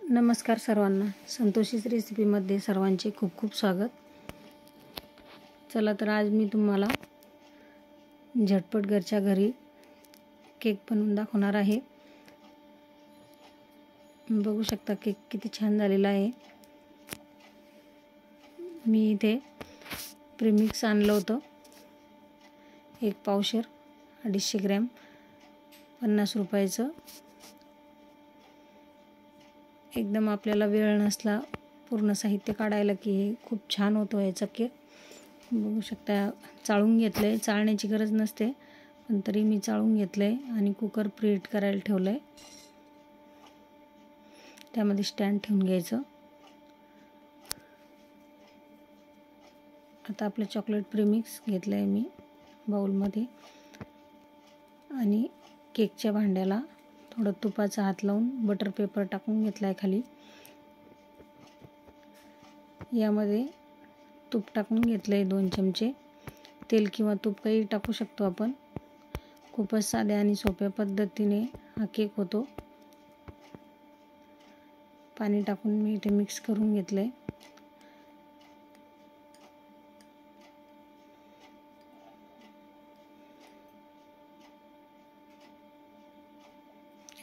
नमस्कार सर्वांना, संतोषीच रेसिपीमध्ये सर्वांचे खूप खूप स्वागत. चला तर आज मी तुम्हाला झटपट घरच्या घरी केक बनवून दाखवणार आहे. बघू शकता केक किती छान झालेला आहे. मी इथे प्रीमिक्स आणलं होतं, 1 पावशेर 250 ग्रॅम 50 रुपयाचं. एकदम आपल्याला वेळ नसला पूर्ण साहित्य काढायला की हे खूप छान होतो याचा केक. बघू शकता चाळून घेतलं आहे. चाळण्याची गरज नसते पण तरी मी चाळून घेतलं आहे आणि कुकर प्रीहीट करायला ठेवलं आहे. त्यामध्ये स्टँड ठेवून घ्यायचं. आता आपलं चॉकलेट प्रीमिक्स घेतलं आहे मी बाउलमध्ये आणि केकच्या भांड्याला थोडं तुपाचा हात लावून बटर पेपर टाकून घेतला आहे खाली. यामध्ये तूप टाकून घेतलं आहे 2 चमचे. तेल किंवा तूप काही टाकू शकतो आपण. खूपच साध्या आणि सोप्या पद्धतीने हा केक होतो. पाणी टाकून मी इथे मिक्स करून घेतलं आहे.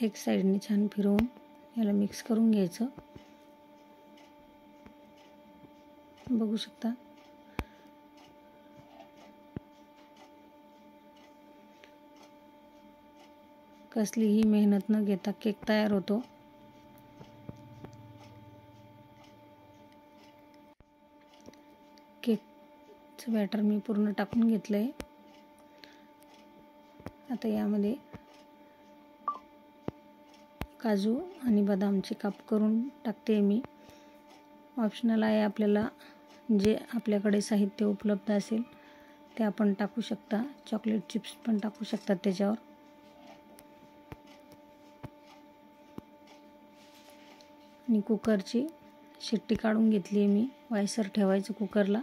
एक साईडने छान फिरवून याला मिक्स करून घ्यायचं. बघू शकता कसलीही मेहनत न घेता केक तयार होतो. केकचं बॅटर मी पूर्ण टाकून घेतलं आहे. आता यामध्ये काजू आणि बदामचे काप करून टाकते मी. ऑप्शनल आहे, आपल्याला जे आपल्याकडे साहित्य उपलब्ध असेल ते आपण टाकू शकता. चॉकलेट चिप्स पण टाकू शकतात त्याच्यावर. आणि कुकरची शिट्टी काढून घेतली आहे मी. वायसर ठेवायचं कुकरला.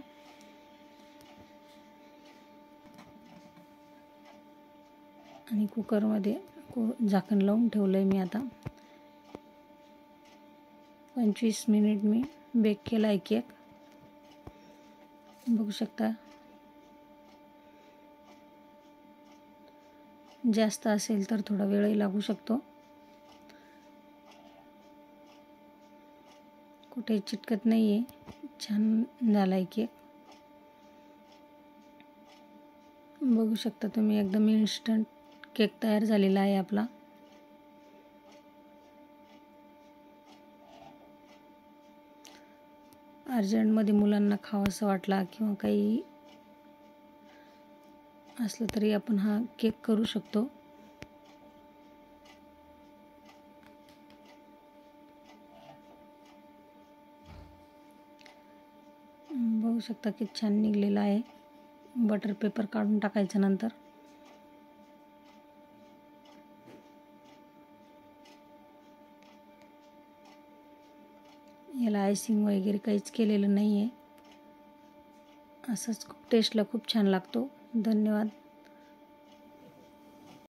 आणि कुकरमध्ये झाकण लावून ठेवलं आहे मी. आता 25 मिनिट मी बेक केला आहे केक. बघू शकता जास्त असेल तर थोडा वेळही लागू शकतो. कुठेही चिटकत नाही आहे. छान झाला आहे केक. बघू शकता तुम्ही एकदम इन्स्टंट केक तयार झालेला आहे आपला. अर्जंटमध्ये मुलांना खावंसं वाटला किंवा काही असलं तरी आपण हा केक करू शकतो. बघू शकता किती छान निघलेला आहे. बटर पेपर काढून टाकायचं नंतर. याला आयसिंग वगैरे काहीच केलेलं नाही आहे. असंच टेस्टला खूप छान लागतो. धन्यवाद.